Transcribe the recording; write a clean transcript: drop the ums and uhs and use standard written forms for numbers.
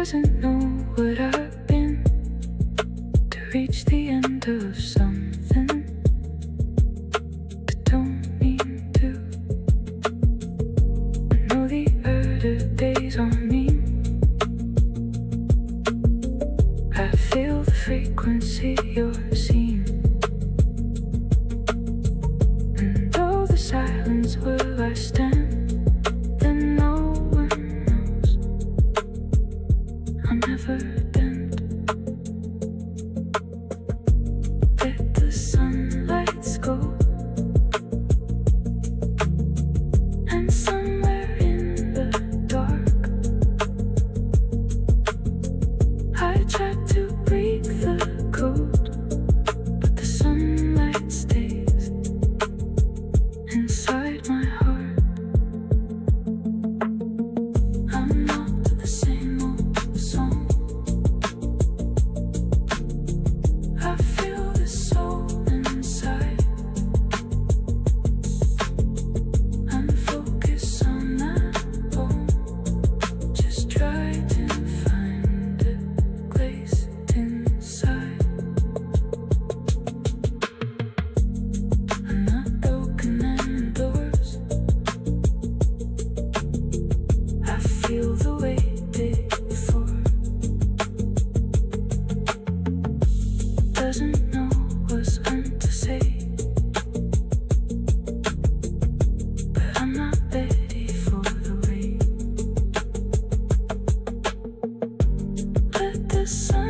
doesn't know what I've been to reach the end of something, but don't mean to. I know the earlier days are mean. I feel the frequency you're seeing, and though the silence will I stand, then no one knows I'll never bend. Let the sunlights go, and somewhere in the dark I tried to break the code, but the sunlight stays inside my heart. I'm not the same old song. I feel the soul inside. I'm focused on that bone, just try to find it placed inside. I'm not broken and doors. I feel the way before. Doesn't know what's meant to say, but I'm not ready for the rain. Let the sun